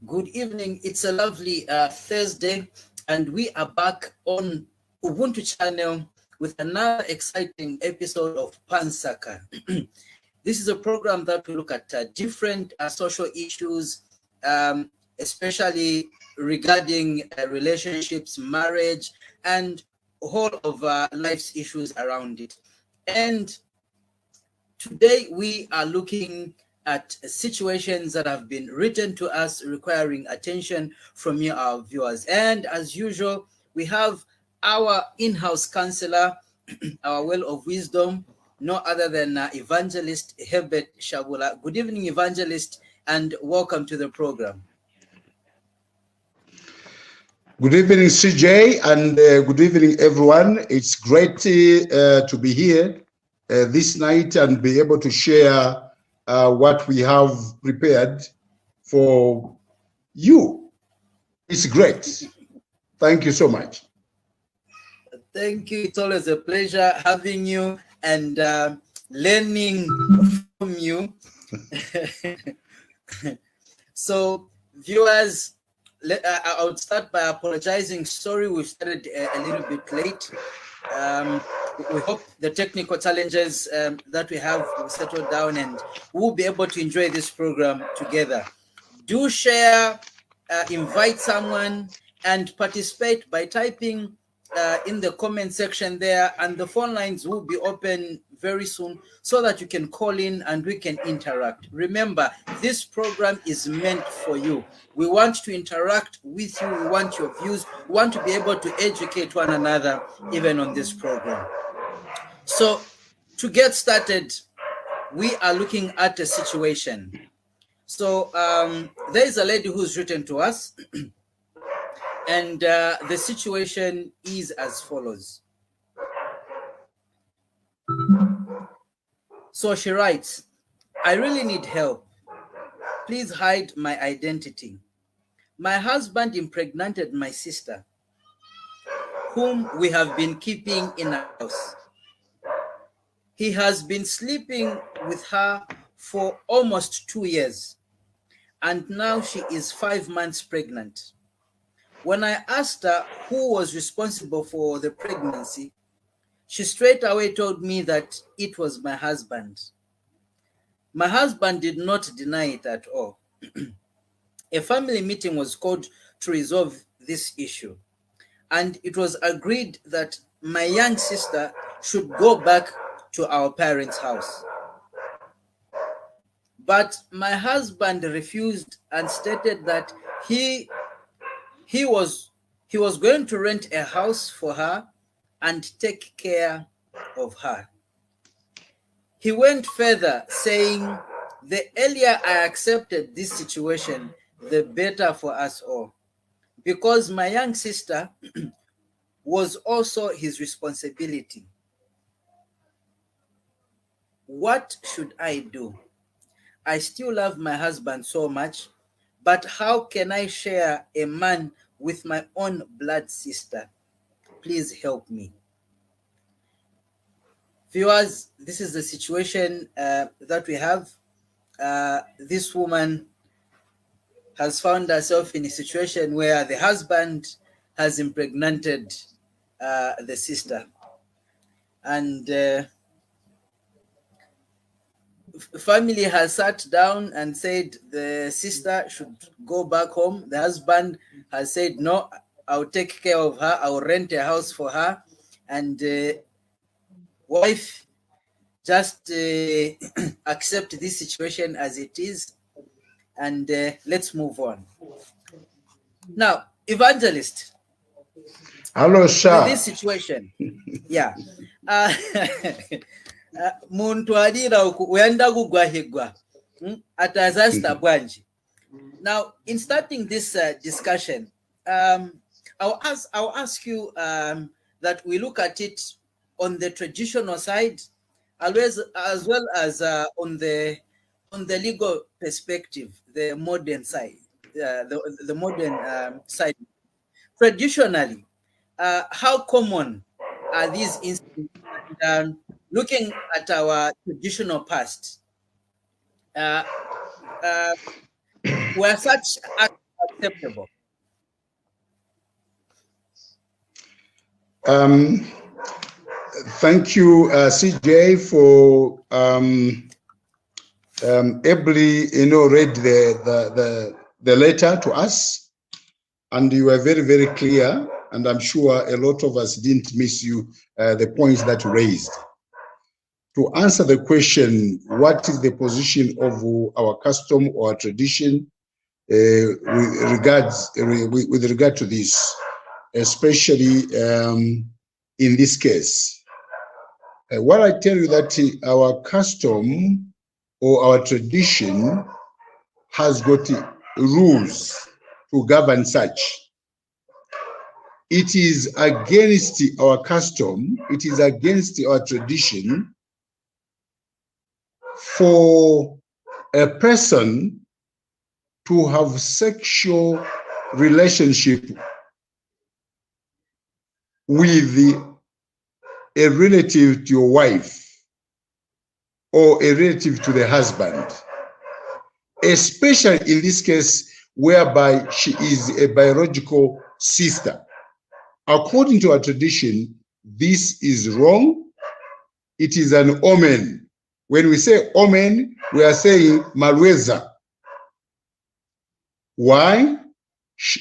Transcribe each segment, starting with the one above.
Good evening. It's a lovely Thursday, and we are back on Ubuntu channel with another exciting episode of Nsaka. This is a program that will look at different social issues, especially regarding relationships, marriage, and all of life's issues around it. And today we are looking at situations that have been written to us requiring attention from you, our viewers. And as usual, we have our in-house counselor, our well of wisdom, no other than Evangelist Herbert Shabula. Good evening, Evangelist, and welcome to the program. Good evening, CJ, and good evening, everyone. It's great to be here this night and be able to share what we have prepared for you. It's great. Thank you so much. Thank you. It's always a pleasure having you and learning from you. So, viewers, I would start by apologizing. Sorry, we started a little bit late. We hope the technical challenges that we have will settle down and we'll be able to enjoy this program together. Do share, invite someone, and participate by typing in the comment section there, and the phone lines will be open very soon so that you can call in and we can interact. Remember, this program is meant for you. We want to interact with you. We want your views. We want to be able to educate one another even on this program. So to get started, we are looking at a situation. So there is a lady who's written to us and the situation is as follows. So she writes, I really need help. Please hide my identity. My husband impregnated my sister, whom we have been keeping in our house. He has been sleeping with her for almost 2 years, and now she is 5 months pregnant. When I asked her who was responsible for the pregnancy, she straight away told me that it was my husband. My husband did not deny it at all. A family meeting was called to resolve this issue, and it was agreed that my young sister should go back to our parents' house. But my husband refused and stated that he was going to rent a house for her and take care of her. He went further, saying, the earlier I accepted this situation, the better for us all, because my young sister was also his responsibility. What should I do? I still love my husband so much, but how can I share a man with my own blood sister? Please help me. Viewers, this is the situation that we have. This woman has found herself in a situation where the husband has impregnated the sister. And family has sat down and said the sister should go back home. The husband has said, no, I'll take care of her. I'll rent a house for her. And wife just accept this situation as it is. And let's move on. Now, Evangelist. Hello, sir. In this situation, yeah. Muntu alira uyanda kugwahigwa atazasta bwanji. Now, in starting this discussion, I'll ask you that we look at it on the traditional side, as well as on the legal perspective, the modern side, the modern side. Traditionally, how common are these incidents? looking at our traditional past, were such acts acceptable? Thank you, CJ, for ably, read the letter to us, and you were very, very clear. And I'm sure a lot of us didn't miss you, the points that you raised. To answer the question, what is the position of our custom or tradition with regard to this, especially in this case? What I tell you that our custom or our tradition has got rules to govern such. It is against our custom, it is against our tradition for a person to have sexual relationship with a relative to your wife or a relative to the husband, especially in this case whereby she is a biological sister. According to our tradition, this is wrong. It is an omen. When we say omen, we are saying malweza. Why?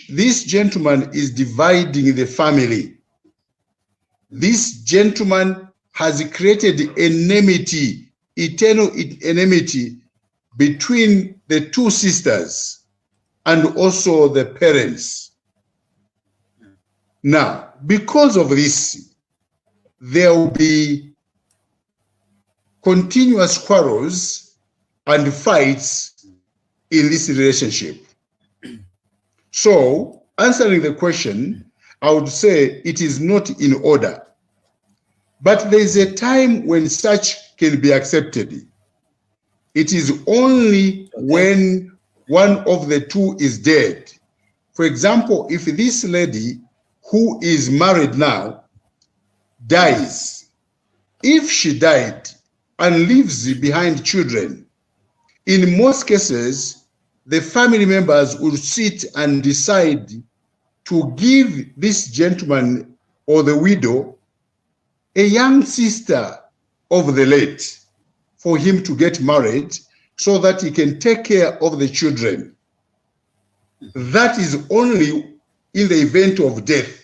This gentleman is dividing the family. This gentleman has created enmity, eternal enmity between the two sisters and also the parents. Now, because of this, there will be continuous quarrels and fights in this relationship. So, answering the question, I would say it is not in order. But there is a time when such can be accepted. It is only when one of the two is dead. For example, if this lady who is married now dies, if she died and leaves behind children, in most cases, the family members will sit and decide to give this gentleman or the widow a young sister of the late for him to get married so that he can take care of the children. That is only in the event of death.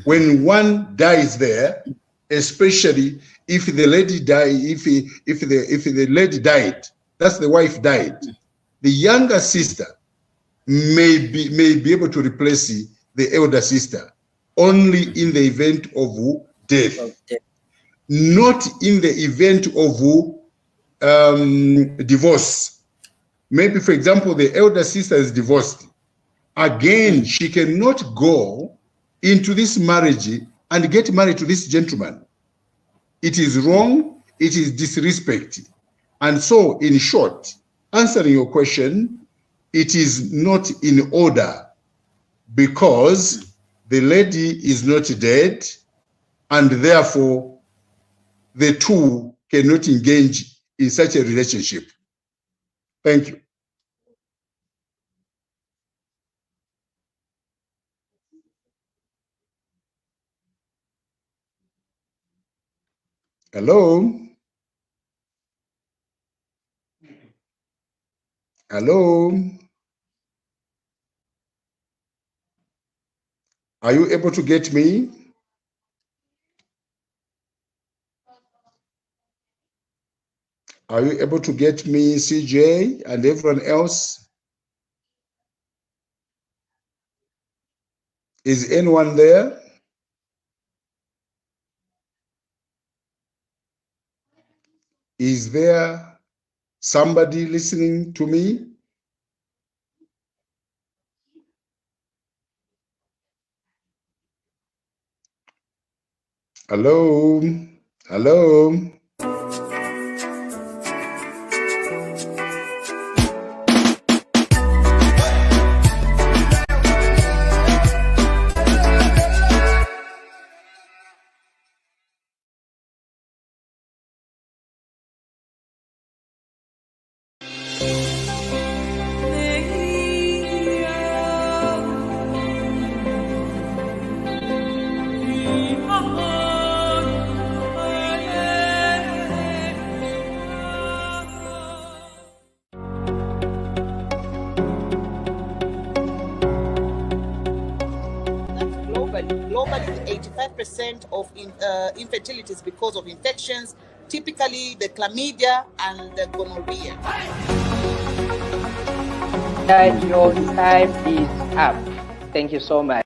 When one dies there, especially if the lady died, if the lady died, that's the wife died, the younger sister may be able to replace the elder sister only in the event of death, not in the event of divorce. Maybe, for example, the elder sister is divorced. Again, she cannot go into this marriage and get married to this gentleman. It is wrong, it is disrespect. And so, in short, answering your question, it is not in order because the lady is not dead and therefore the two cannot engage in such a relationship. Thank you. Hello? Hello? Are you able to get me? Are you able to get me, CJ, and everyone else? Is anyone there? Is there somebody listening to me? Hello? Hello? globally. Globally, 85% of infertility is because of infections, typically the chlamydia and the gonorrhea. Your time is up. Thank you so much.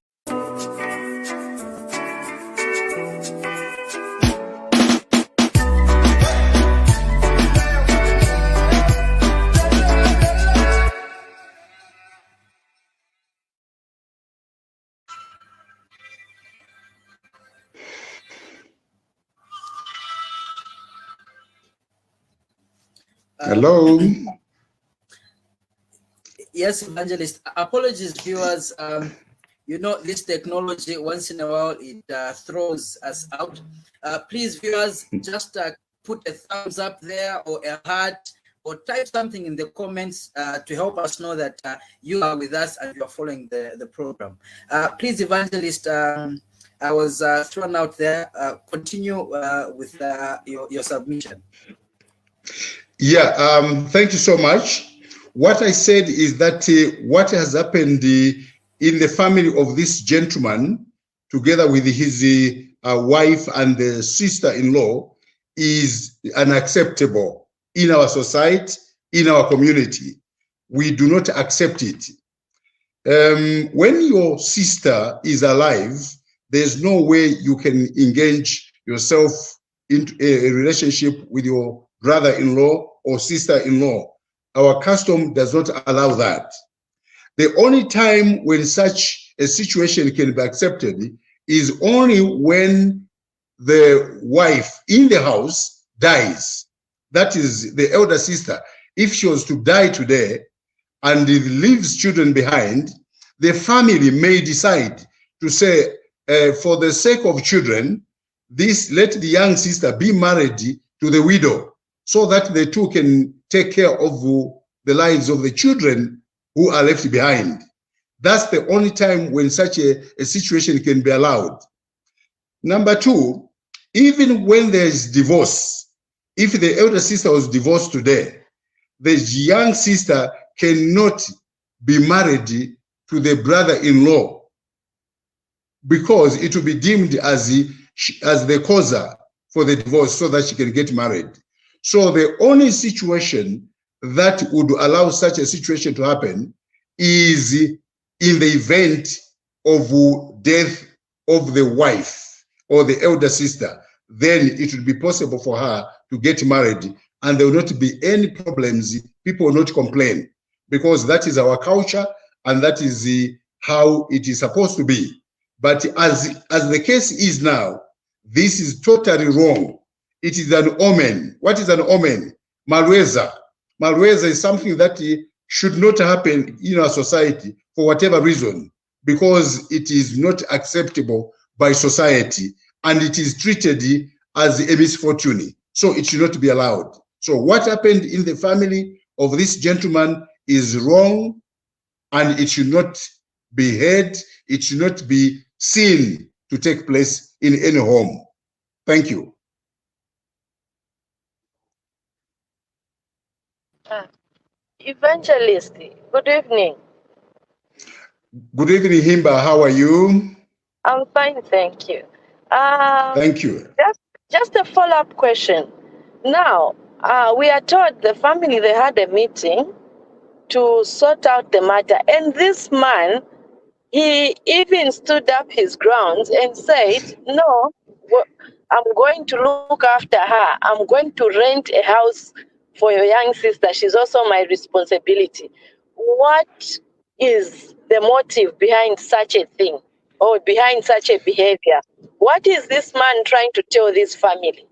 Hello. Yes, Evangelist. Apologies, viewers. You know, this technology, once in a while, it throws us out. Please, viewers, just put a thumbs up there or a heart or type something in the comments to help us know that you are with us and you are following the program. Please, Evangelist, I was thrown out there. Continue with your submission. Yeah, thank you so much. What I said is that what has happened in the family of this gentleman, together with his wife and sister-in-law, is unacceptable in our society, in our community. We do not accept it. When your sister is alive, there's no way you can engage yourself into a relationship with your brother-in-law or sister-in-law. Our custom does not allow that. The only time when such a situation can be accepted is only when the wife in the house dies. That is the elder sister. If she was to die today and leaves children behind, the family may decide to say, for the sake of children, let the young sister be married to the widow, so that the two can take care of the lives of the children who are left behind. That's the only time when such a situation can be allowed. Number two, even when there is divorce, if the elder sister was divorced today, the young sister cannot be married to the brother-in-law because it will be deemed as the causer for the divorce so that she can get married. So the only situation that would allow such a situation to happen is in the event of death of the wife or the elder sister. Then it would be possible for her to get married and there will not be any problems. People will not complain because that is our culture and that is how it is supposed to be. But as the case is now, this is totally wrong. It is an omen. What is an omen? Malweza. Malweza is something that should not happen in our society for whatever reason, because it is not acceptable by society and it is treated as a misfortune. So it should not be allowed. So what happened in the family of this gentleman is wrong and it should not be heard. It should not be seen to take place in any home. Thank you. Evangelist, good evening. Good evening, Himba. How are you? I'm fine, thank you. Thank you. Just a follow-up question. Now, we are told the family, they had a meeting to sort out the matter. And this man, he even stood up his grounds and said, no, I'm going to look after her. I'm going to rent a house for your young sister. She's also my responsibility. What is the motive behind such a thing or behind such a behavior? What is this man trying to tell this family?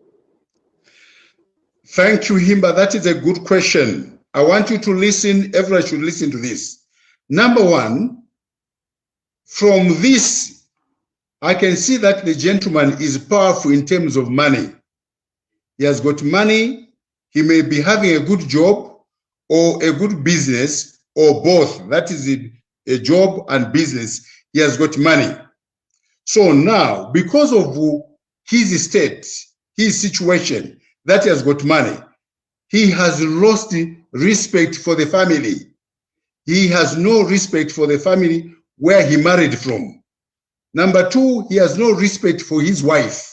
Thank you, Himba. That is a good question. I want you to listen. Everyone should listen to this. Number one, from this, I can see that the gentleman is powerful in terms of money. He has got money. He may be having a good job or a good business or both. That is a job and business. He has got money. So now, because of his state, his situation, that he has got money, he has lost respect for the family. He has no respect for the family where he married from. Number two, he has no respect for his wife.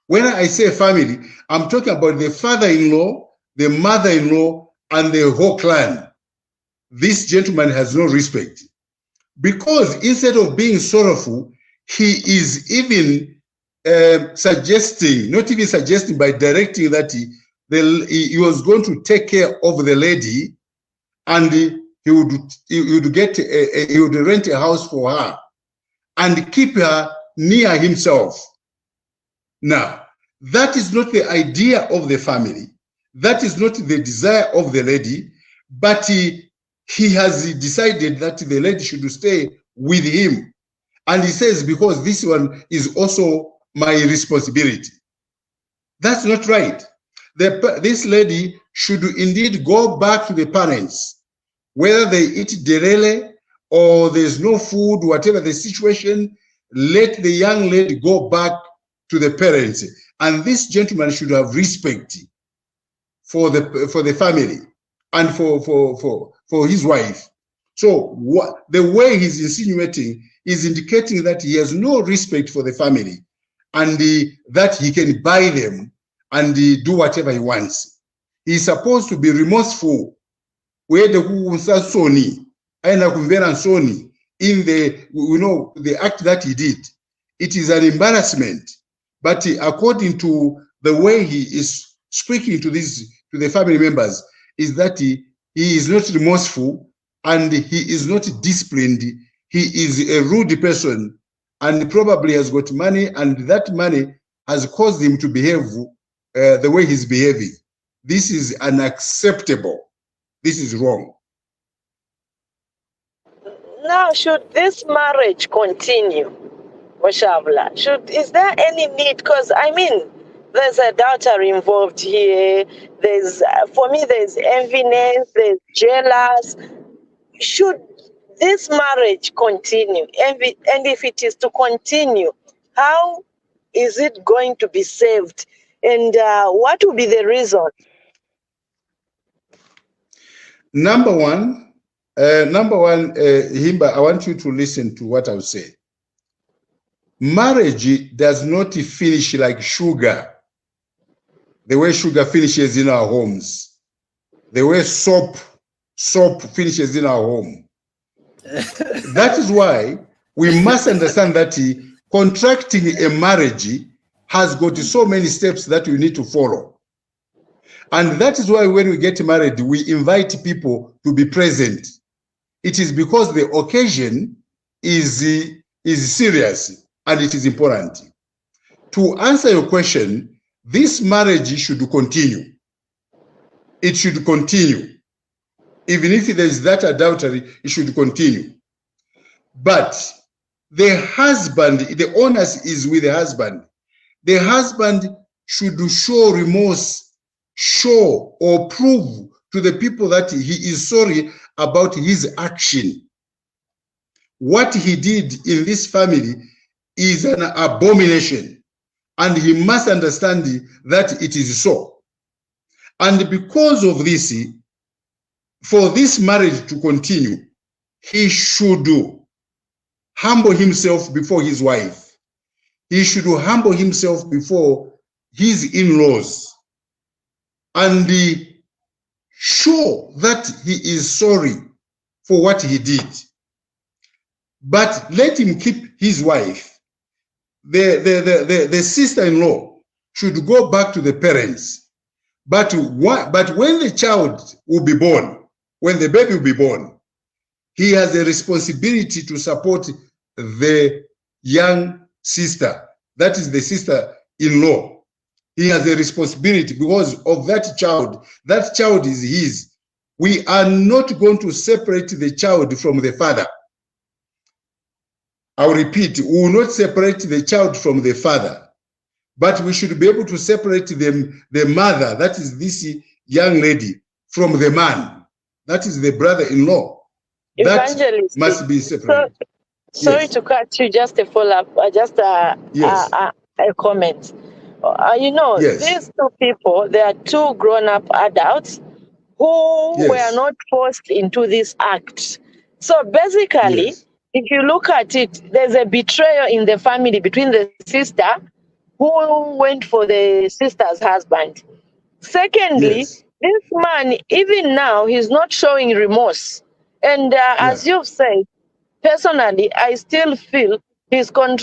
When I say family, I'm talking about the father-in-law, the mother-in-law, and the whole clan. This gentleman has no respect. Because instead of being sorrowful, he is even suggesting, not even suggesting, by directing that he was going to take care of the lady, and he would rent a house for her and keep her near himself. Now, that is not the idea of the family. That is not the desire of the lady, but he has decided that the lady should stay with him. And he says, because this one is also my responsibility. That's not right. This lady should indeed go back to the parents, whether they eat derele or there's no food, whatever the situation, let the young lady go back to the parents. And this gentleman should have respect for the family and for his wife. So the way he's insinuating is indicating that he has no respect for the family, and that he can buy them and do whatever he wants. He's supposed to be remorseful. Where the Sony, Sony in the act that he did. It is an embarrassment. But according to the way he is speaking to the family members, is that he is not remorseful and he is not disciplined. He is a rude person and probably has got money, and that money has caused him to behave the way he's behaving. This is unacceptable. This is wrong. Now, should this marriage continue, Oshavla? Is there any need? Because, I mean, there's a daughter involved here. For me, there's enviness, there's jealous. Should this marriage continue? And if it is to continue, how is it going to be saved? And what will be the reason? Number one, Himba, I want you to listen to what I'll say. Marriage does not finish like sugar, the way sugar finishes in our homes, the way soap finishes in our home. That is why we must understand that contracting a marriage has got so many steps that we need to follow. And that is why when we get married, we invite people to be present. It is because the occasion is serious and it is important. To answer your question, this marriage should continue. It should continue. Even if there is that adultery, it should continue. But the husband, the onus is with the husband. The husband should show remorse, show or prove to the people that he is sorry about his action. What he did in this family is an abomination, and he must understand that it is so. And because of this, for this marriage to continue, he should humble himself before his wife. He should humble himself before his in-laws and show that he is sorry for what he did. But let him keep his wife. The sister-in-law should go back to the parents. But when the child will be born, when the baby will be born, he has a responsibility to support the young sister. That is the sister-in-law. He has a responsibility because of that child. That child is his. We are not going to separate the child from the father. I'll repeat, we will not separate the child from the father, but we should be able to separate them, the mother, that is this young lady, from the man, that is the brother-in-law. That must be separated. Sorry to cut you, just a follow-up, just a comment. These two people, they are two grown-up adults who were not forced into this act. So basically, if you look at it, there's a betrayal in the family between the sister who went for the sister's husband. Secondly, Yes. this man, even now, he's not showing remorse. And as you've said, personally, I still feel he's got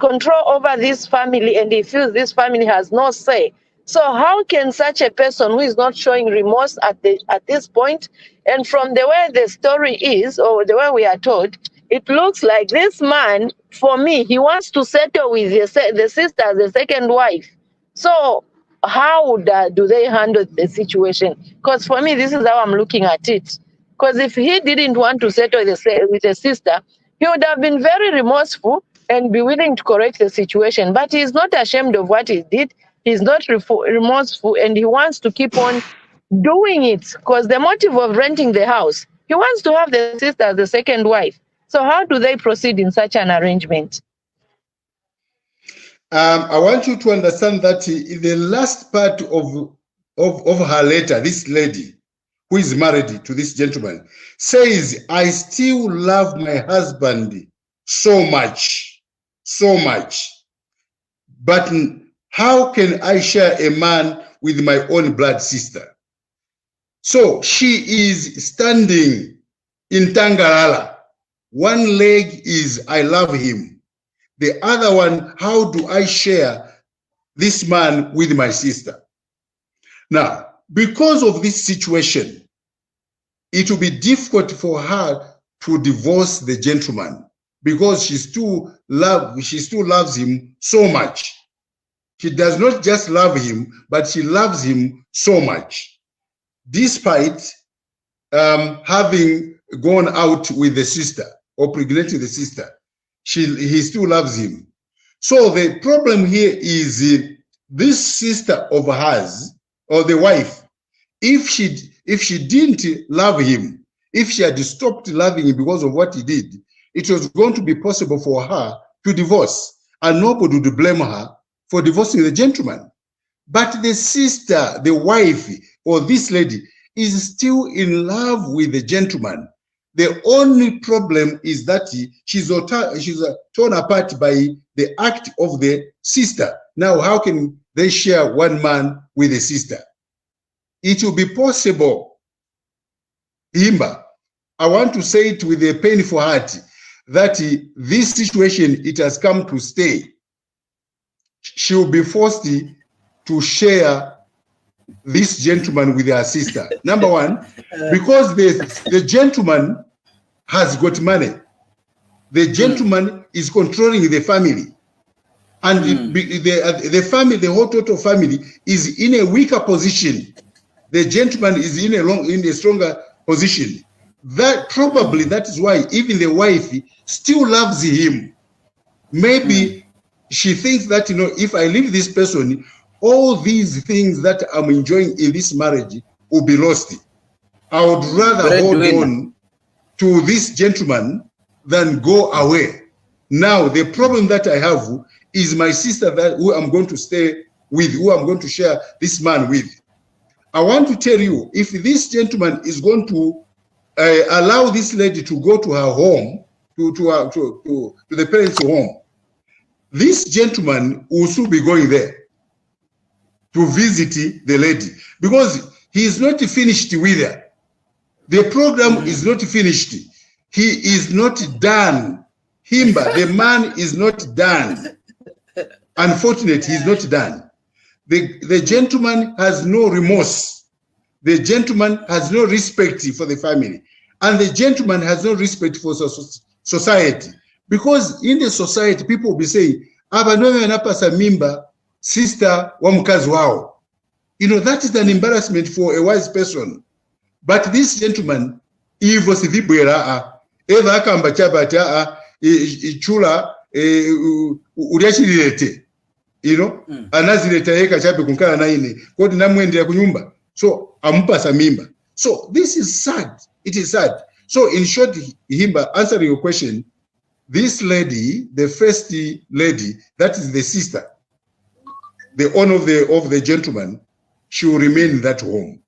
control over this family, and he feels this family has no say. So how can such a person who is not showing remorse at this point, and from the way the story is, or the way we are told, it looks like this man, for me, he wants to settle with the sister, the second wife. So how do they handle the situation? Because for me, this is how I'm looking at it. Because if he didn't want to settle with the sister, he would have been very remorseful and be willing to correct the situation. But he's not ashamed of what he did. He's not remorseful, and he wants to keep on doing it because the motive of renting the house, he wants to have the sister as the second wife. So how do they proceed in such an arrangement? I want you to understand that in the last part of her letter, this lady who is married to this gentleman says, I still love my husband so much, but how can I share a man with my own blood sister? So she is standing in Tangalala. One leg is, I love him. The other one, how do I share this man with my sister? Now, because of this situation, it will be difficult for her to divorce the gentleman because she still loves him so much. She does not just love him, but she loves him so much. Despite having gone out with the sister or pregnant the sister, he still loves him. So the problem here is this sister of hers, or the wife, if she didn't love him, if she had stopped loving him because of what he did, it was going to be possible for her to divorce, and nobody would blame her for divorcing the gentleman. But the sister, the wife, or this lady is still in love with the gentleman. The only problem is that she's torn apart by the act of the sister. Now, how can they share one man with a sister? It will be possible, Himba, I want to say it with a painful heart, that this situation, it has come to stay. She will be forced to share this gentleman with her sister. Number one, because the gentleman has got money. The gentleman is controlling the family. And the family, the whole total family, is in a weaker position. The gentleman is in a stronger position. That is why even the wife still loves him. Maybe she thinks that, if I leave this person, all these things that I'm enjoying in this marriage will be lost. I would rather hold on to this gentleman than go away. Now, the problem that I have is my sister who I'm going to stay with, who I'm going to share this man with. I want to tell you, if this gentleman is going to allow this lady to go to her home, to the parents' home, this gentleman will soon be going there to visit the lady because he is not finished with her. The program is not finished. He is not done. Himba, the man is not done. Unfortunately, he is not done. The gentleman has no remorse. The gentleman has no respect for the family. And the gentleman has no respect for society. Because in the society, people will be saying, mimba, sister wa mkazi wao. That is an embarrassment for a wise person. But this gentleman, Ivo Sivibwera, Eva Kamba Chabata, Chula, Uriachilete, Anazileta Eka Chape Kunkana Naine, Kodi Namwende Kunyumba. So, Ampasa Mimba. So, this is sad. It is sad. So, in short, Himba, answering your question, this lady, the first lady, that is the sister, the owner of the gentleman, she will remain in that home.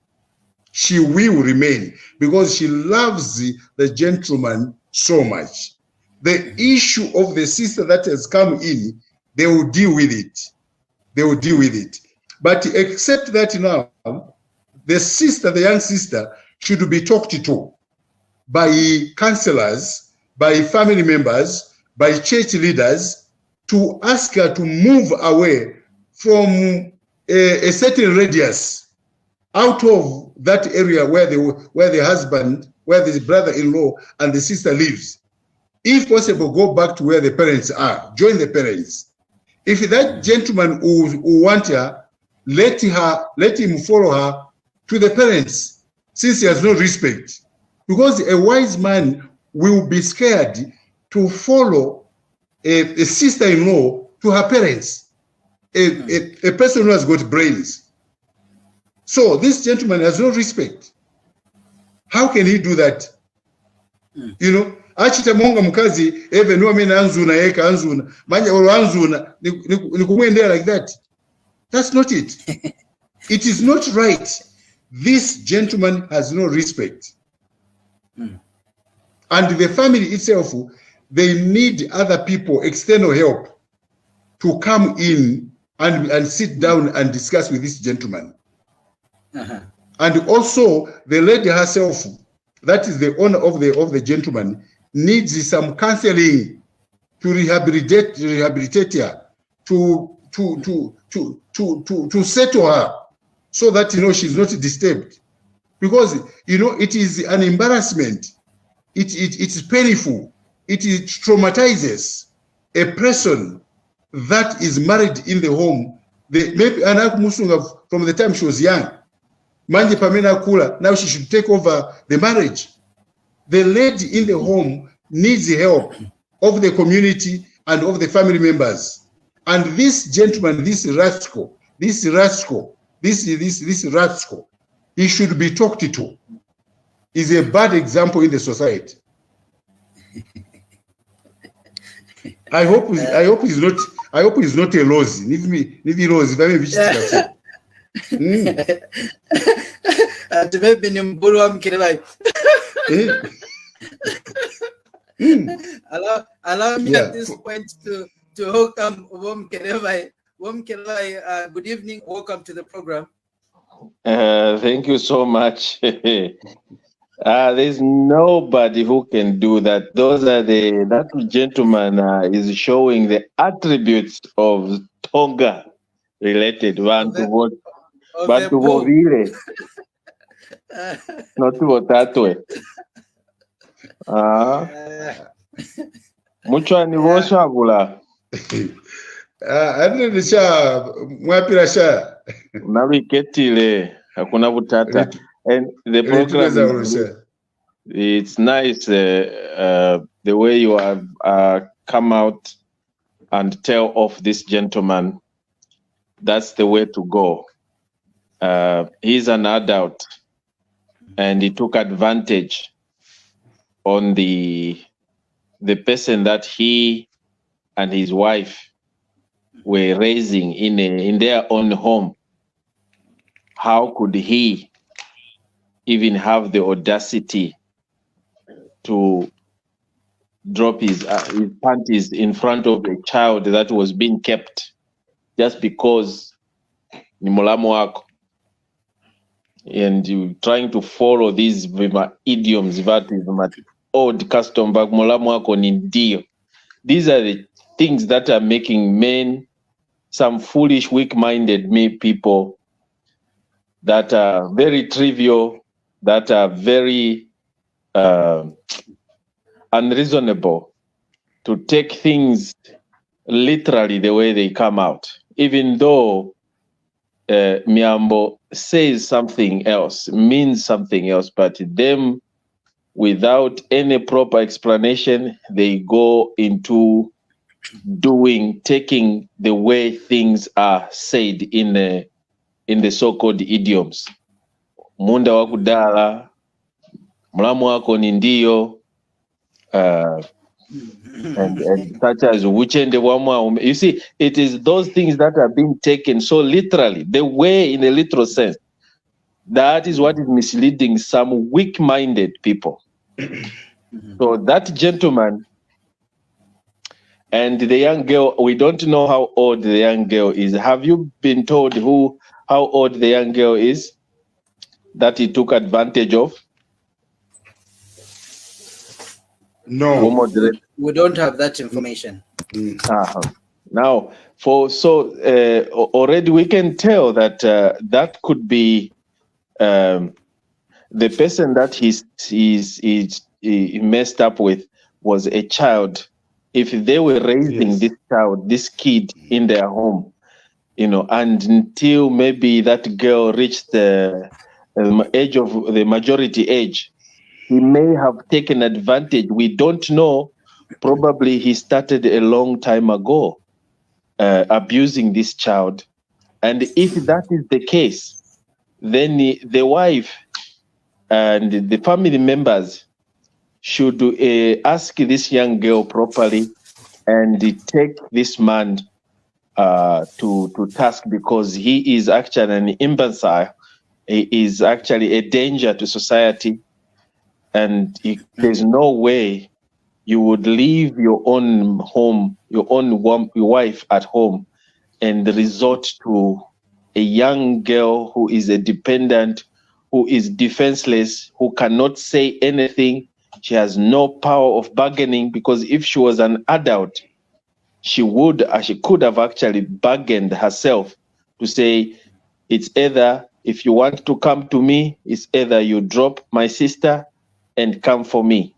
She will remain because she loves the gentleman so much. the issue of the sister that has come in, they will deal with it. They will deal with it. But except that now, the sister, the young sister, should be talked to by counselors, by family members, by church leaders, to ask her to move away from a certain radius, out of that area where the husband, where the brother-in-law and the sister lives. If possible, go back to where the parents are, join the parents. If that gentleman who want her, let him follow her to the parents, since he has no respect. Because a wise man will be scared to follow a sister-in-law to her parents, a person who has got brains. So this gentleman has no respect. How can he do that? You know, achita monga mukazi eve no mena anzuna yeka anzuna manje olo anzuna ni kumwendea like that. That's not it. It is not right. This gentleman has no respect. And the family itself, they need other people, external help, to come in and sit down and discuss with this gentleman. And also the lady herself, that is the owner of the gentleman, needs some counseling to rehabilitate her, to settle her, so that, you know, she's not disturbed. Because, you know, it is an embarrassment. It's painful. It traumatizes a person that is married in the home. Maybe from the time she was young, Manje Pamela Kula, now she should take over the marriage. The lady in the home needs the help of the community and of the family members. And this gentleman, this rascal, he should be talked to. Is a bad example in the society. I hope he's not a lozy. Nivi lozy. Allow me at this point to welcome Wom Kerevai. Wom Kerevai, good evening. Welcome to the program. Thank you so much. There's nobody who can do that. That gentleman is showing the attributes of Tonga related one to what, but to what really, not to what that way. Mucho ni voshabula. Adne nisha mwapira sha. Naviketile hakuna butata. And the program, it's nice the way you have come out and tell off this gentleman. That's the way to go. He's an adult, and he took advantage on the person that he and his wife were raising in their own home. How could he even have the audacity to drop his panties in front of a child that was being kept just because ni mulamo wako? And you trying to follow these idioms, old custom back mulamo wako ni ndio. These are the things that are making men, some foolish, weak-minded people that are very trivial, that are very unreasonable, to take things literally the way they come out, even though Miambo says something else, means something else, but them, without any proper explanation, they go into taking the way things are said in the so-called idioms. Munda wa kudala, mulamu wako ni ndio, and such as uchende wamwa. You see, it is those things that are being taken so literally, the way in a literal sense. That is what is misleading some weak-minded people. So that gentleman And the young girl, we don't know how old the young girl is. Have you been told how old the young girl is that he took advantage of? No. We don't have that information. Now, already we can tell that that could be the person that he messed up with was a child. If they were raising this child, this kid in their home, and until maybe that girl reached the age of the majority age, he may have taken advantage. We don't know. Probably he started a long time ago abusing this child. And if that is the case, then the wife and the family members should ask this young girl properly and take this man to task, because he is actually an imbecile. He is actually a danger to society. And there's no way you would leave your own home, your wife at home, and resort to a young girl who is a dependent, who is defenseless, who cannot say anything. She has no power of bargaining, because if she was an adult, she could have actually bargained herself to say, it's either, if you want to come to me, it's either you drop my sister and come for me,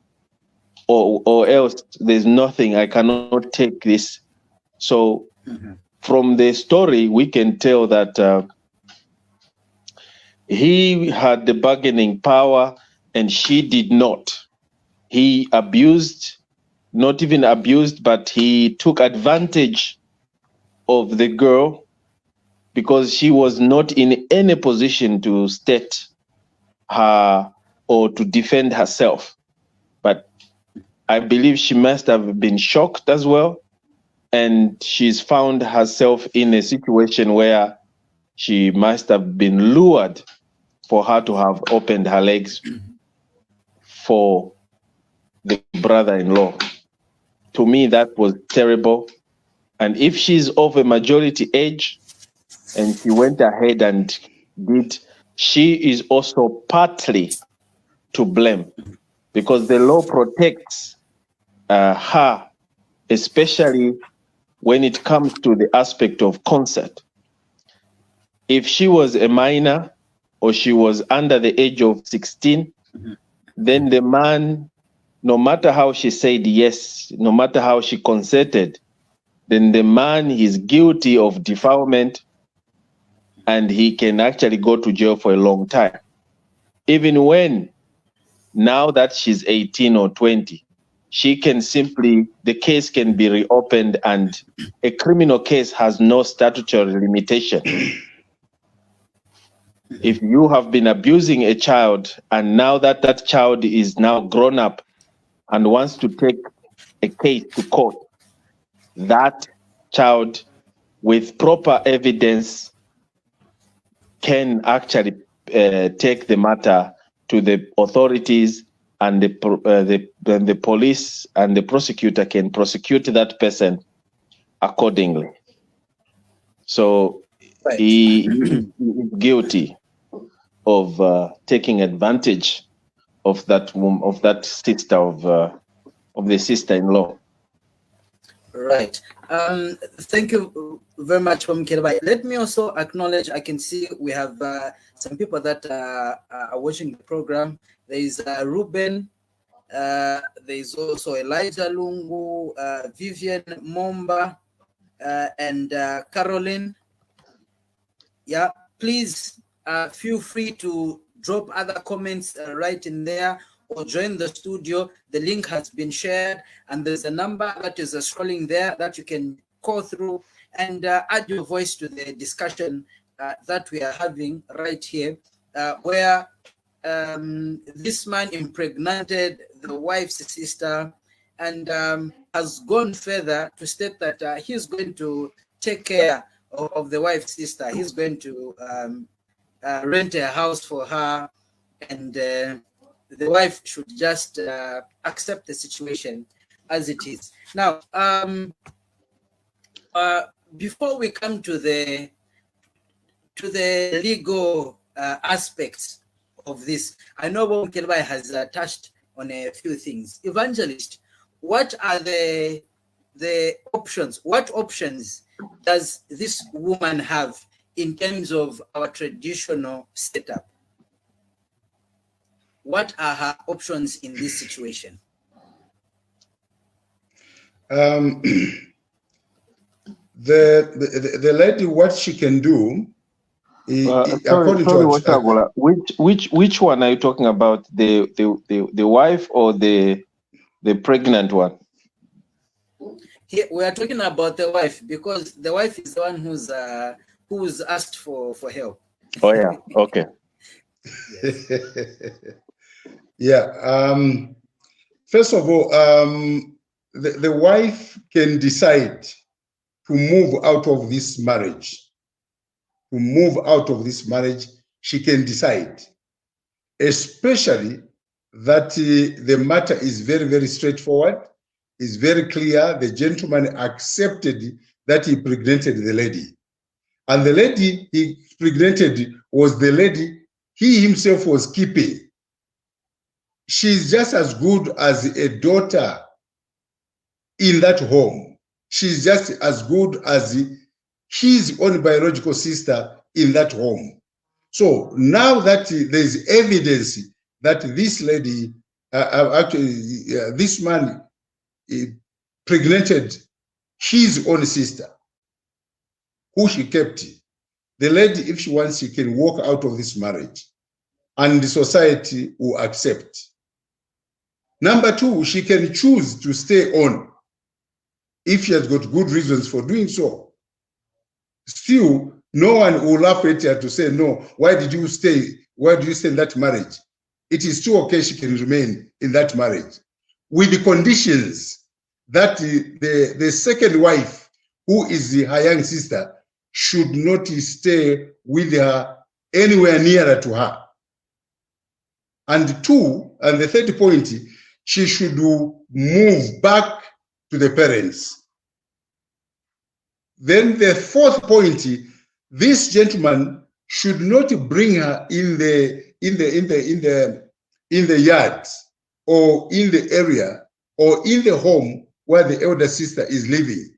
or else there's nothing, I cannot take this. So from the story, we can tell that he had the bargaining power and she did not. He abused, not even abused, but he took advantage of the girl because she was not in any position to state her or to defend herself. But I believe she must have been shocked as well. And she's found herself in a situation where she must have been lured for her to have opened her legs for the brother-in-law. To me, that was terrible. And if she's of a majority age and she went ahead and did, she is also partly to blame, because the law protects her, especially when it comes to the aspect of consent. If she was a minor or she was under the age of 16, then the man, no matter how she said yes, no matter how she consented, then the man is guilty of defilement and he can actually go to jail for a long time. Even when, now that she's 18 or 20, she can simply, the case can be reopened, and a criminal case has no statutory limitation. If you have been abusing a child and now that that child is now grown up and wants to take a case to court, that child with proper evidence can actually take the matter to the authorities, and the police and the prosecutor can prosecute that person accordingly. So he is guilty of taking advantage of that woman, of that sister, of the sister-in-law. Right. Thank you very much, Mkelebai. Let me also acknowledge, I can see we have some people that are watching the program. There is Ruben, there is also Elijah Lungu, Vivian Momba, and Caroline. Yeah, please feel free to drop other comments right in there, or join the studio. The link has been shared, and there's a number that is scrolling there that you can call through and add your voice to the discussion that we are having right here, where this man impregnated the wife's sister and has gone further to state that he's going to take care of the wife's sister. He's going to rent a house for her, and the wife should just accept the situation. as it is. Now, before we come to the legal aspects of this, I know Kelbai has touched on a few things. Evangelist, what are the options? What options does this woman have in terms of our traditional setup? What are her options in this situation? The lady, what she can do, which one are you talking about? The wife or the pregnant one? Here we are talking about the wife, because the wife is the one who's asked for help. Oh yeah, okay. Yeah. First of all, the wife can decide to move out of this marriage. To move out of this marriage, she can decide, especially that the matter is very, very straightforward, is very clear. The gentleman accepted that he pregnanted the lady. And the lady he pregnanted was the lady he himself was keeping. She's just as good as a daughter in that home. She's just as good as his own biological sister in that home. So now that there's evidence that this lady, this man pregnanted his own sister, who she kept, the lady, if she wants, she can walk out of this marriage and the society will accept. Number two, she can choose to stay on if she has got good reasons for doing so. Still, no one will laugh at her to say, no, why did you stay? Why do you stay in that marriage? It is still okay, she can remain in that marriage, with the conditions that the second wife, who is her young sister, should not stay with her anywhere nearer to her. And two, and the third point, she should move back to the parents. Then the fourth point, this gentleman should not bring her in the yard or in the area or in the home where the elder sister is living.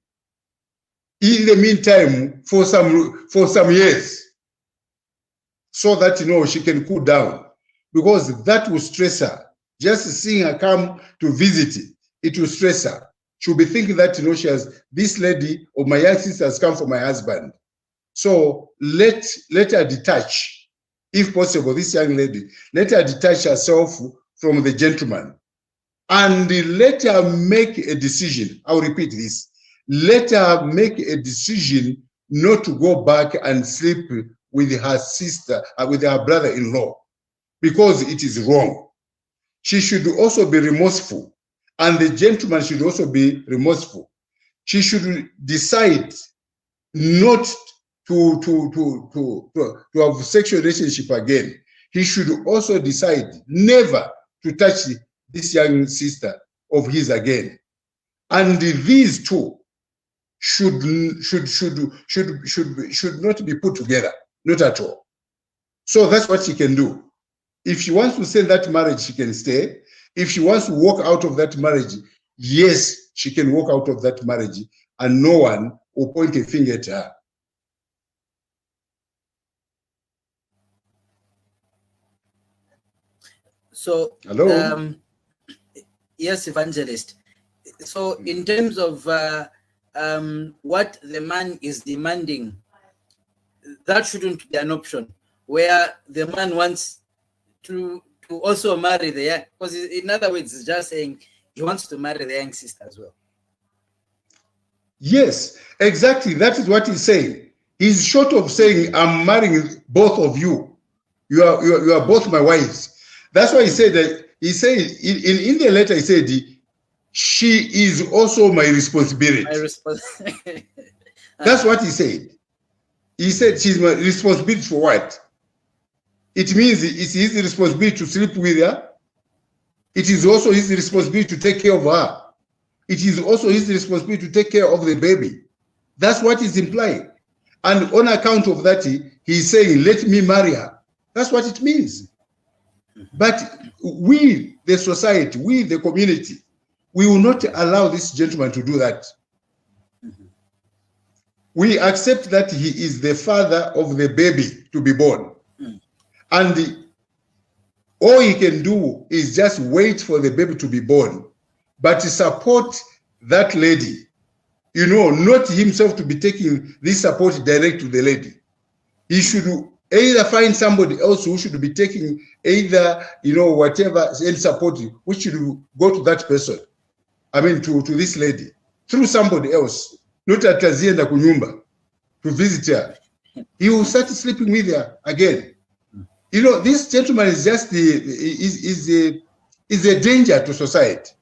In the meantime, for some years, so that she can cool down, because that will stress her. Just seeing her come to visit, it will stress her. She'll be thinking that she has, this lady or my young sister has come for my husband. So let her detach, if possible, this young lady, let her detach herself from the gentleman and let her make a decision. I'll repeat this. Let her make a decision not to go back and sleep with her sister, with her brother-in-law, because it is wrong. She should also be remorseful, and the gentleman should also be remorseful. She should decide not to have sexual relationship again. He should also decide never to touch this young sister of his again. And these two should not be put together, not at all. So that's what she can do. If she wants to stay in that marriage, she can stay. If she wants to walk out of that marriage, yes, she can walk out of that marriage, and no one will point a finger at her. So, hello. Yes, Evangelist. So, in terms of what the man is demanding, that shouldn't be an option, where the man wants to also marry the young, because in other words, it's just saying he wants to marry the young sister as well. Yes, exactly. That is what he's saying. He's short of saying, I'm marrying both of you. You are both my wives. That's why he said that. He said in the letter, he said, she is also my responsibility. That's what he said. He said she's my responsibility for what? It means it's his responsibility to sleep with her. It is also his responsibility to take care of her. it is also his responsibility to take care of the baby. That's what is implied. And on account of that, he's saying, let me marry her. That's what it means. But we, the society, we, the community, we will not allow this gentleman to do that. We accept that he is the father of the baby to be born. And all he can do is just wait for the baby to be born, but support that lady. You know, not himself to be taking this support direct to the lady. He should either find somebody else who should be taking either, you know, whatever and support, which should go to that person. I mean, to this lady, through somebody else, not at Tazienda Kunyumba, to visit her. He will start sleeping with her again. You know, this gentleman is just is a danger to society.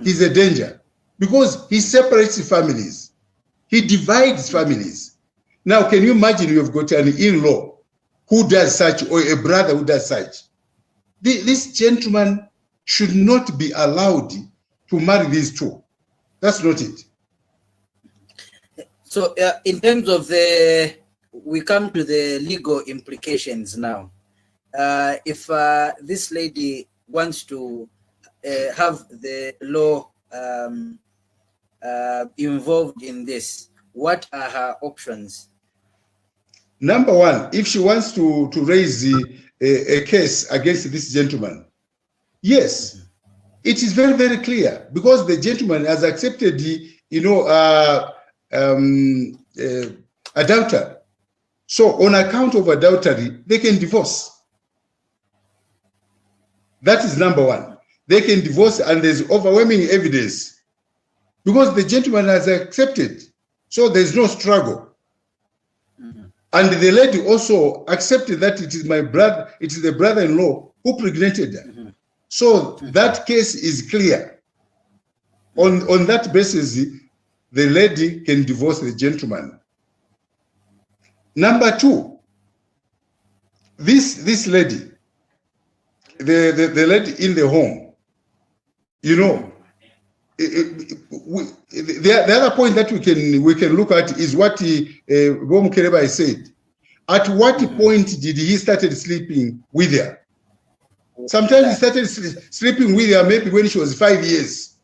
He's a danger because he separates families. He divides families. Now, can you imagine you've got an in-law who does such, or a brother who does such? This gentleman should not be allowed to marry these two. That's not it. So in terms of we come to the legal implications now. If this lady wants to have the law involved in this, what are her options? Number one, if she wants to raise a case against this gentleman, yes, it is very, very clear because the gentleman has accepted the, you know, adultery. So on account of adultery, they can divorce. That is number one. They can divorce, and there's overwhelming evidence because the gentleman has accepted. So there's no struggle. And the lady also accepted that it is my brother, it is the brother-in-law who pregnanted her. So that case is clear. On that basis, the lady can divorce the gentleman. Number two, this lady, the lady in the home, you know, the other point that we can look at is what Bom Kereba said. At what point did he started sleeping with her? Sometimes he started sleeping with her maybe when she was 5 years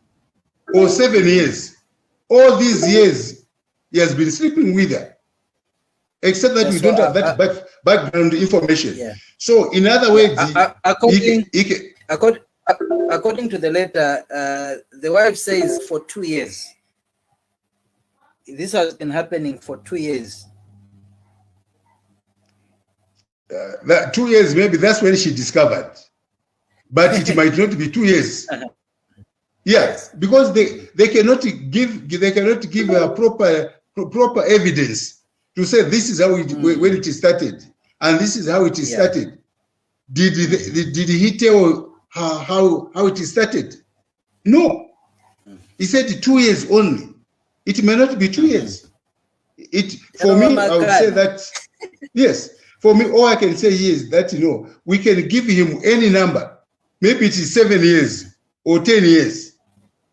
or 7 years. All these years he has been sleeping with her, except that we don't have that background information. Yeah. So in other words, according to the letter, the wife says for 2 years. This has been happening for 2 years. That 2 years, maybe that's when she discovered, but it might not be 2 years. Yes, because they cannot give a proper evidence to say this is how when it started and this is how it started. Did he tell how it started? No, he said 2 years only. It may not be 2 years. For me, I would say that yes. For me, all I can say here is that, you know, we can give him any number. Maybe it is 7 years or 10 years.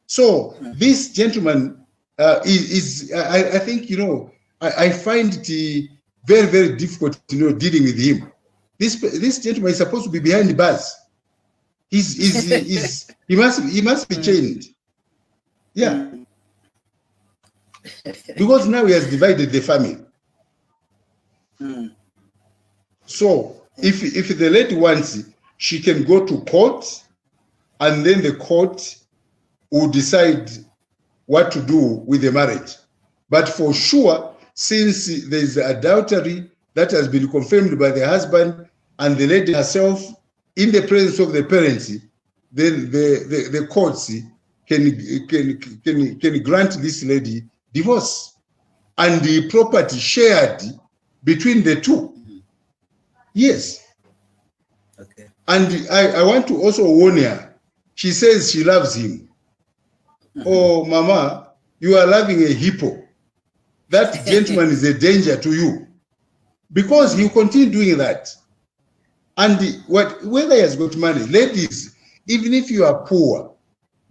So this gentleman I think, you know, I find it very, very difficult, you know, dealing with him. This gentleman is supposed to be behind the bars. He must be chained. Yeah. Because now he has divided the family. So if the lady wants it, she can go to court, and then the court will decide what to do with the marriage. But for sure, since there is adultery that has been confirmed by the husband and the lady herself in the presence of the parents, then the courts can grant this lady divorce and the property shared between the two. Yes. Okay. And I want to also warn her. She says she loves him. Oh, Mama, you are loving a hippo. That gentleman is a danger to you because he will continue doing that. And whether he has got money, ladies, even if you are poor,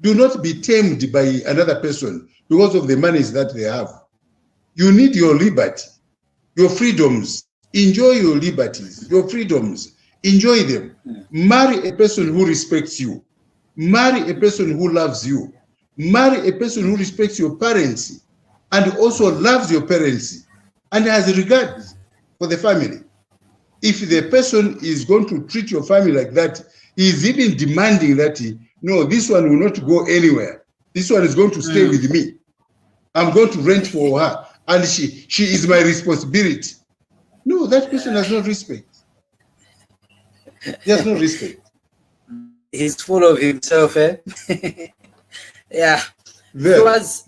Do not be tamed by another person because of the monies that they have. You need your liberty, your freedoms. Enjoy your liberties, your freedoms. Enjoy them. Marry a person who respects you. Marry a person who loves you. Marry a person who respects your parents and also loves your parents and has regard for the family. If the person is going to treat your family like that, he is even demanding that, no, this one will not go anywhere. This one is going to stay with me. I'm going to rent for her, and she is my responsibility. No, that person has no respect. He has no respect. He's full of himself, eh? Yeah. Viewers,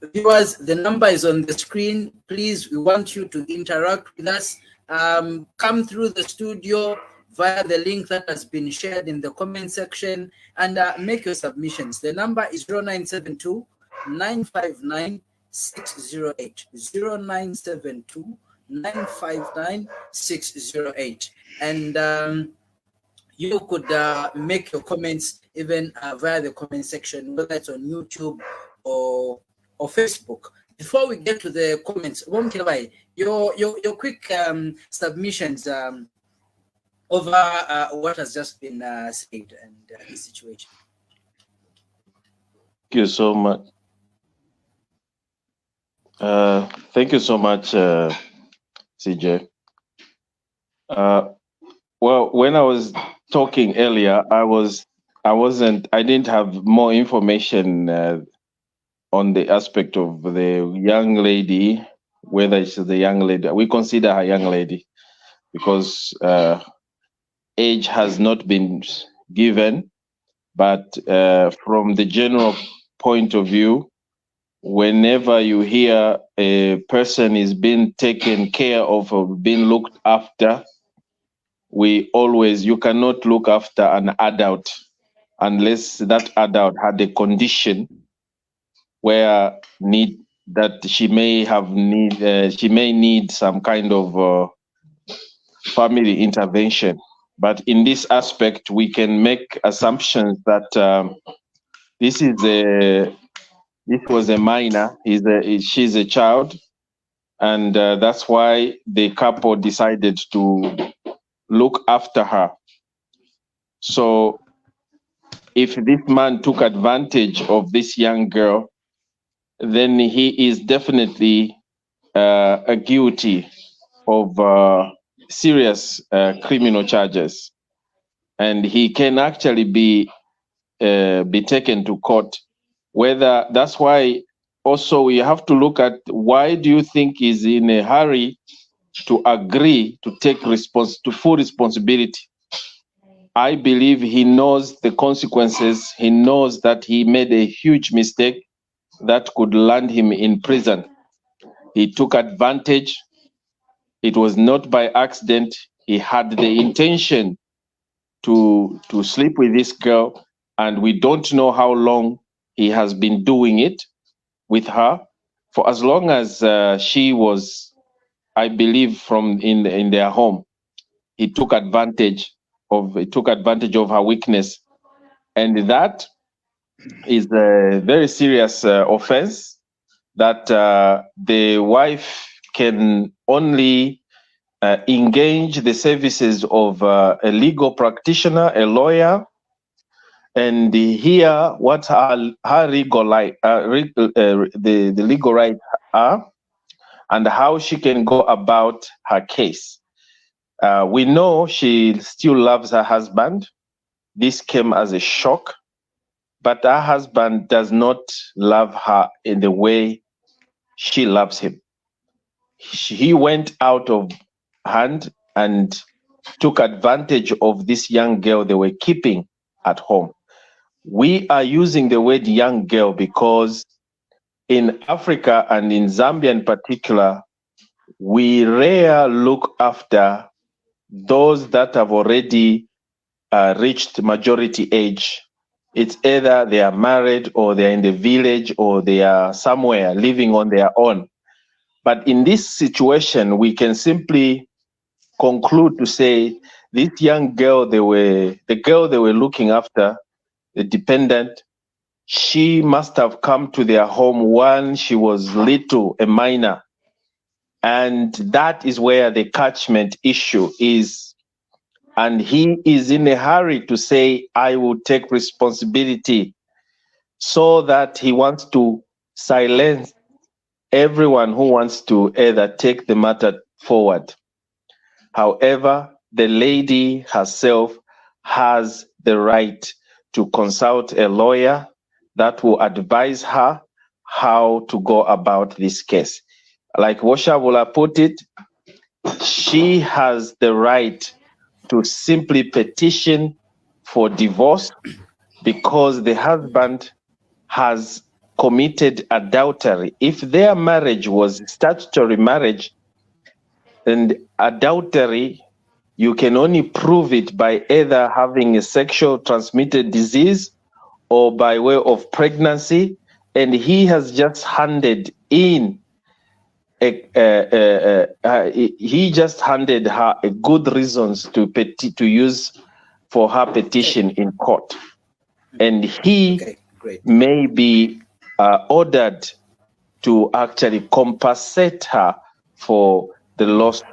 the number is on the screen. Please, we want you to interact with us. Come through the studio via the link that has been shared in the comment section and make your submissions. The number is 0972 959 608. 0972 959 608. And you could make your comments even via the comment section, whether it's on YouTube or Facebook. Before we get to the comments, your quick submissions over what has just been said and the situation. Thank you so much. Thank you so much, CJ. Well, when I was talking earlier, I didn't have more information on the aspect of the young lady, whether she's the young lady. We consider her young lady because age has not been given, but from the general point of view, whenever you hear a person is being taken care of or being looked after, you cannot look after an adult unless that adult had a condition where she may need some kind of family intervention. But in this aspect, we can make assumptions that this was a minor. She's a child, and that's why the couple decided to look after her. So if this man took advantage of this young girl, then he is definitely guilty of serious criminal charges, and he can actually be taken to court. That's why also we have to look at why do you think he's in a hurry to agree to take full responsibility. I believe he knows the consequences. He knows that he made a huge mistake that could land him in prison. He took advantage. It was not by accident. He had the intention to sleep with this girl, and we don't know how long he has been doing it with her. For as long as she was, I believe, in their home, he took advantage of her weakness, and that is a very serious offense that the wife can only engage the services of a legal practitioner, a lawyer, and hear what her legal the legal rights are and how she can go about her case. We know she still loves her husband. This came as a shock, but her husband does not love her in the way she loves him. He went out of hand and took advantage of this young girl they were keeping at home. We are using the word young girl because in Africa and in Zambia in particular, we rarely look after those that have already reached majority age. It's either they are married or they're in the village or they are somewhere living on their own. But in this situation, we can simply conclude to say this young girl, the girl they were looking after, the dependent, she must have come to their home when she was little, a minor. And that is where the catchment issue is. And he is in a hurry to say, I will take responsibility, so that he wants to silence everyone who wants to either take the matter forward. However, the lady herself has the right to consult a lawyer that will advise her how to go about this case. Like Washabula put it, she has the right to simply petition for divorce because the husband has committed adultery. If their marriage was statutory marriage, and adultery, you can only prove it by either having a sexual transmitted disease or by way of pregnancy, and he has just handed in he just handed her a good reasons to use for her petition in court, and he may be ordered to actually compensate her for the loss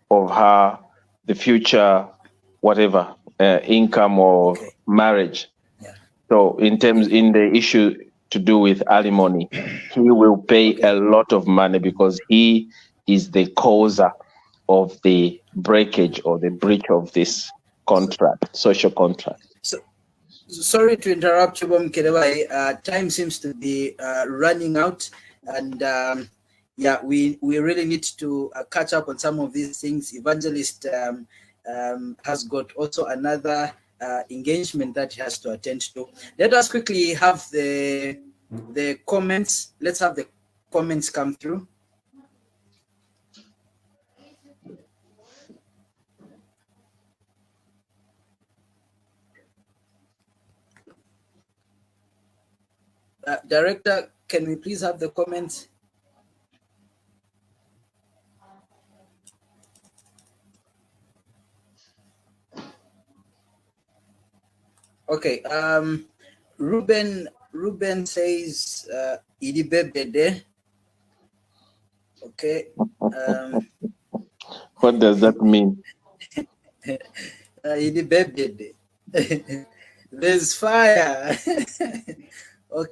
of the future, whatever, income or marriage. So in the issue to do with alimony, he will pay a lot of money because he is the causer of the breakage or the breach of this contract, social contract. So, sorry to interrupt you, Mkerewa. Time seems to be running out, and we really need to catch up on some of these things. Evangelist has got also another engagement that he has to attend to. Let us quickly have the comments. Let's have the comments come through. Director, can we please have the comments? Okay. Ruben says idibebede. Okay. What does that mean? Idibebede. There's fire. Okay.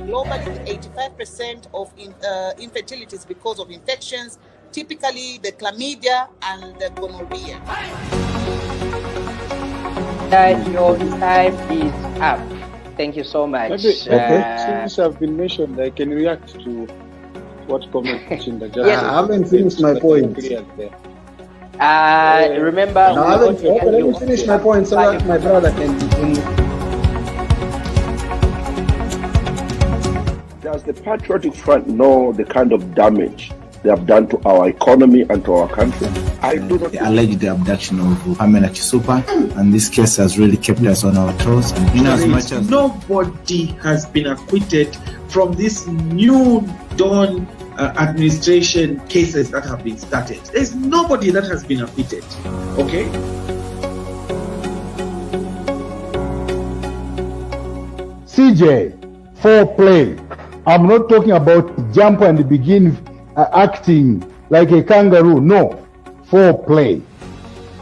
Globally, 85% of infertility is because of infections, typically the chlamydia and the gonorrhea. Your time is up. Thank you so much. Okay. Since I've been mentioned, I can react to what comment Chinda just Yes. I haven't finished my point. Remember, No, let me finish my point so that my brother can. Does the Patriotic Front know the kind of damage they have done to our economy and to our country? I do not. The alleged abduction of Pamela Chisupa, and this case has really kept us on our toes. And in as much as nobody has been acquitted from this new dawn administration cases that have been started. There's nobody that has been acquitted. Okay. CJ, foreplay. I'm not talking about jump and begin acting like a kangaroo. No, foreplay.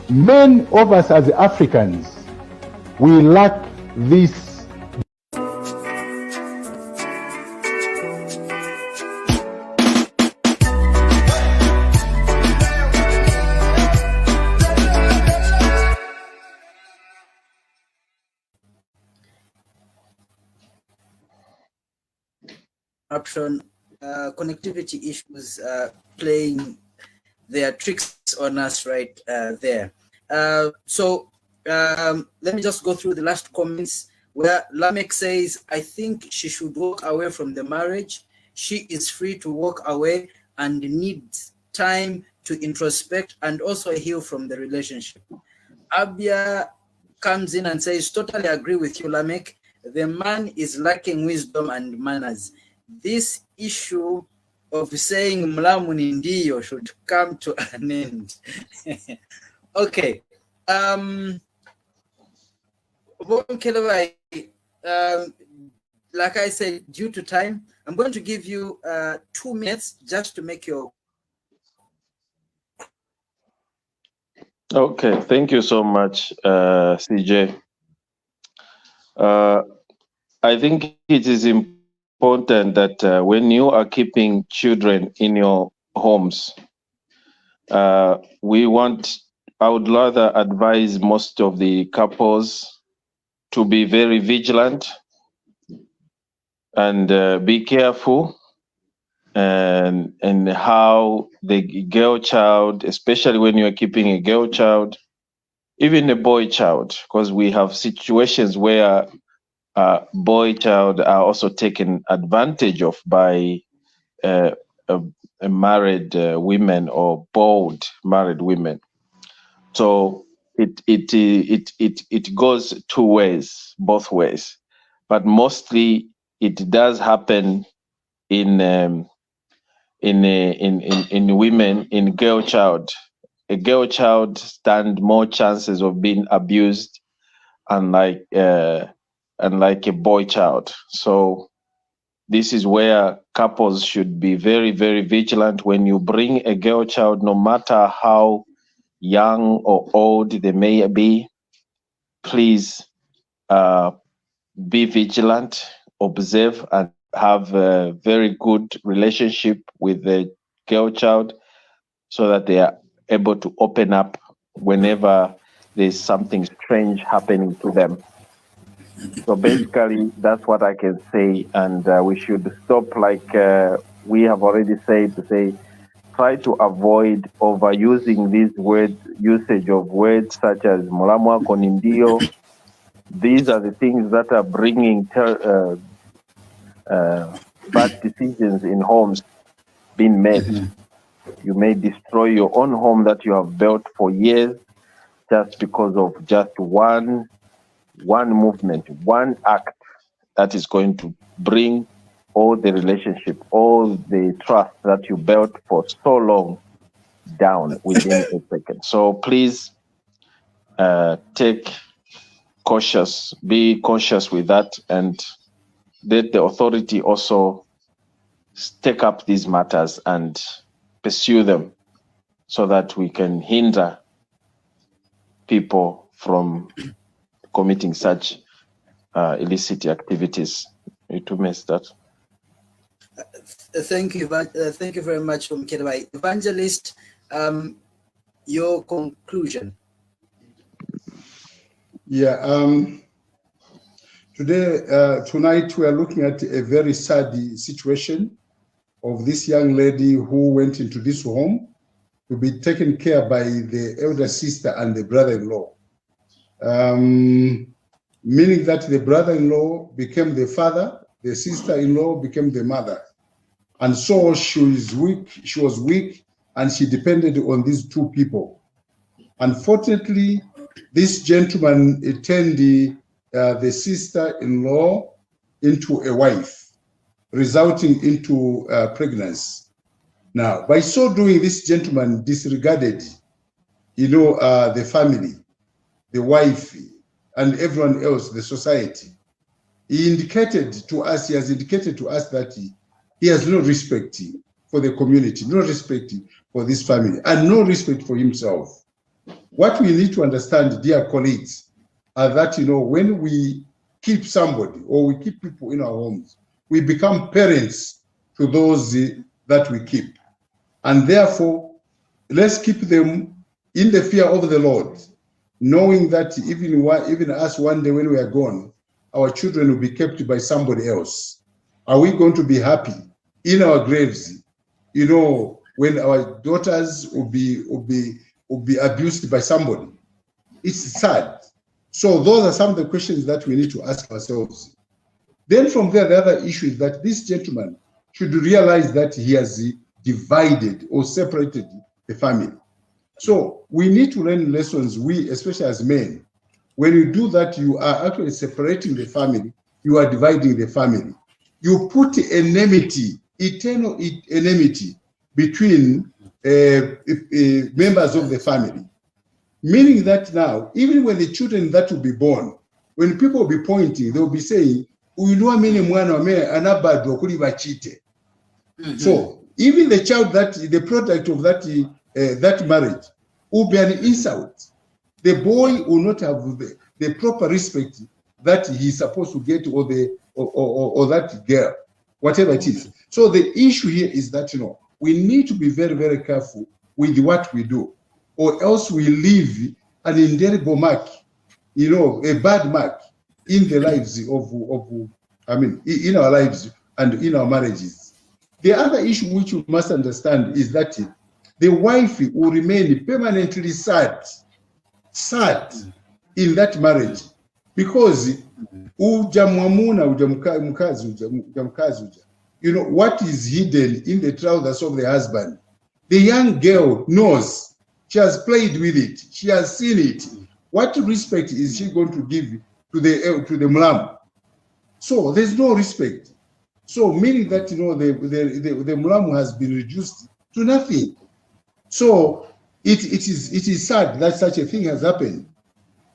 Many of us as Africans, we lack this. Connectivity issues playing their tricks on us right there. So let me just go through the last comments where Lamek says, I think she should walk away from the marriage. She is free to walk away and needs time to introspect and also heal from the relationship. Abia comes in and says, totally agree with you, Lamek. The man is lacking wisdom and manners. This issue of saying mlamu ni ndiyo should come to an end. Okay. Like I said, due to time, I'm going to give you 2 minutes just to make your. Okay, thank you so much, CJ. I think it is important that when you are keeping children in your homes, I would rather advise most of the couples to be very vigilant and be careful and how the girl child, especially when you're keeping a girl child, even a boy child, because we have situations where boy child are also taken advantage of by married women or bold married women. So it goes two ways, both ways, but mostly it does happen in women, in girl child. A girl child stand more chances of being abused, unlike a boy child. So this is where couples should be very, very vigilant. When you bring a girl child, no matter how young or old they may be, please be vigilant, observe, and have a very good relationship with the girl child so that they are able to open up whenever there's something strange happening to them. So basically, that's what I can say, and we should stop, like we have already said, to say, try to avoid overusing these words, usage of words such as Mulamwa Konindio. These are the things that are bringing bad decisions in homes being made. Mm-hmm. You may destroy your own home that you have built for years just because of just one movement, one act that is going to bring all the relationship, all the trust that you built for so long down within a second. So please be cautious with that, and let the authority also take up these matters and pursue them so that we can hinder people from committing such illicit activities. You to miss that. Thank you very much, Mkedwai. Evangelist, your conclusion. Yeah. Tonight we are looking at a very sad situation of this young lady who went into this home to be taken care by the elder sister and the brother-in-law. Meaning that the brother-in-law became the father, the sister-in-law became the mother. And so she was weak, and she depended on these two people. Unfortunately, this gentleman turned the sister-in-law into a wife, resulting into pregnancy. Now, by so doing, this gentleman disregarded, the family, the wife, and everyone else, the society. he has indicated to us that he has no respect for the community, no respect for this family, and no respect for himself. What we need to understand, dear colleagues, are that, when we keep somebody or we keep people in our homes, we become parents to those that we keep. And therefore, let's keep them in the fear of the Lord, knowing that even us one day when we are gone, our children will be kept by somebody else. Are we going to be happy in our graves, when our daughters will be abused by somebody? It's sad. So those are some of the questions that we need to ask ourselves. Then from there, the other issue is that this gentleman should realize that he has divided or separated the family. So we need to learn lessons, we, especially as men. When you do that, you are actually separating the family, you are dividing the family. You put enmity, eternal enmity between members of the family. Meaning that now, even when the children that will be born, when people will be pointing, they will be saying, so even the child the product of that marriage will be an insult. The boy will not have the proper respect that he's supposed to get, or that girl, whatever it is. So the issue here is that, we need to be very, very careful with what we do, or else we leave an indelible mark, a bad mark in the lives in our lives and in our marriages. The other issue which you must understand is that the wife will remain permanently sad in that marriage, because what is hidden in the trousers of the husband, the young girl knows. She has played with it. She has seen it. What respect is she going to give to the mlam? So there's no respect. So meaning that, the mlam has been reduced to nothing. So it is sad that such a thing has happened.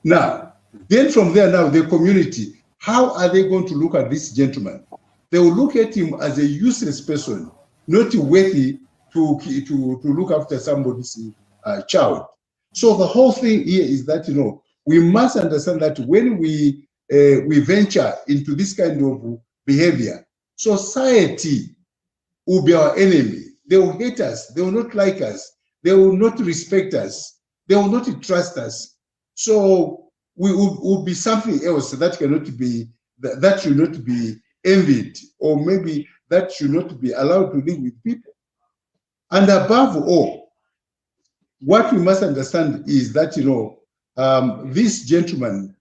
Now, then from there, now the community, how are they going to look at this gentleman? They will look at him as a useless person, not worthy to look after somebody's child. So the whole thing here is that, we must understand that when we venture into this kind of behavior, society will be our enemy. They will hate us. They will not like us. They will not respect us. They will not trust us. So we will be something else that should not be envied, or maybe that should not be allowed to live with people. And above all, what we must understand is that, this gentleman,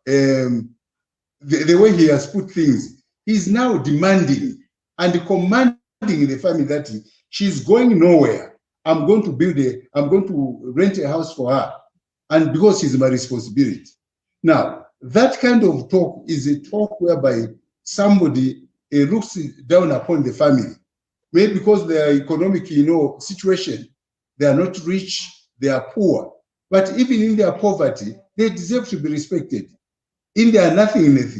the way he has put things, he's now demanding and commanding the family that she's going nowhere. I'm going to rent a house for her, and because it's my responsibility. Now, that kind of talk is a talk whereby somebody looks down upon the family, maybe because their economic, situation. They are not rich, they are poor. But even in their poverty, they deserve to be respected. In their nothingness,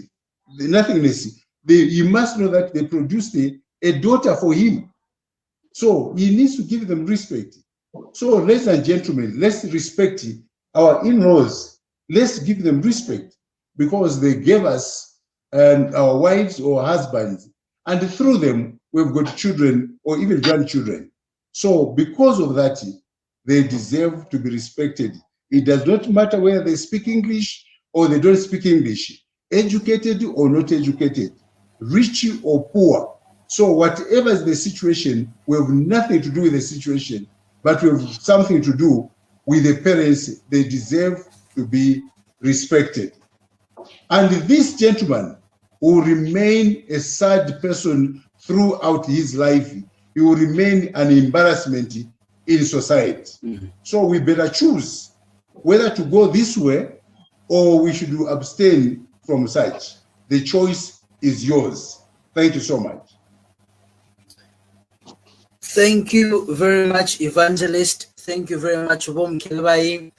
you must know that they produced a daughter for him. So he needs to give them respect. So, ladies and gentlemen, let's respect our in-laws. Let's give them respect, because they gave us our wives or husbands, and through them, we've got children or even grandchildren. So because of that, they deserve to be respected. It does not matter whether they speak English or they don't speak English, educated or not educated, rich or poor. So whatever is the situation, we have nothing to do with the situation, but we have something to do with the parents. They deserve to be respected. And this gentleman will remain a sad person throughout his life. He will remain an embarrassment in society. Mm-hmm. So we better choose whether to go this way or we should abstain from such. The choice is yours. Thank you so much. Thank you very much, Evangelist. Thank you very much, Vom Kilbai.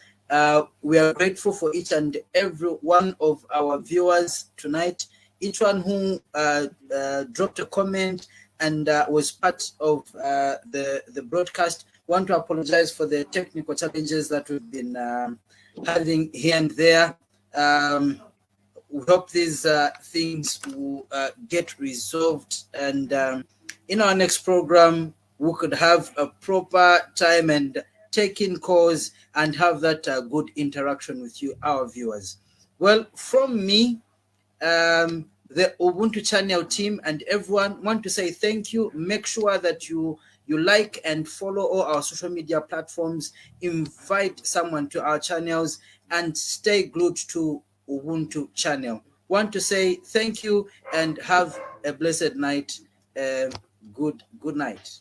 We are grateful for each and every one of our viewers tonight. each one who dropped a comment and was part of the broadcast. Want to apologize for the technical challenges that we've been having here and there. We hope these things will get resolved, and in our next program we could have a proper time and take in calls and have that good interaction with you, our viewers. Well, from me, the Ubuntu channel team and everyone, want to say thank you. Make sure that you like and follow all our social media platforms, invite someone to our channels, and stay glued to Ubuntu channel. Want to say thank you and have a blessed night. Good night.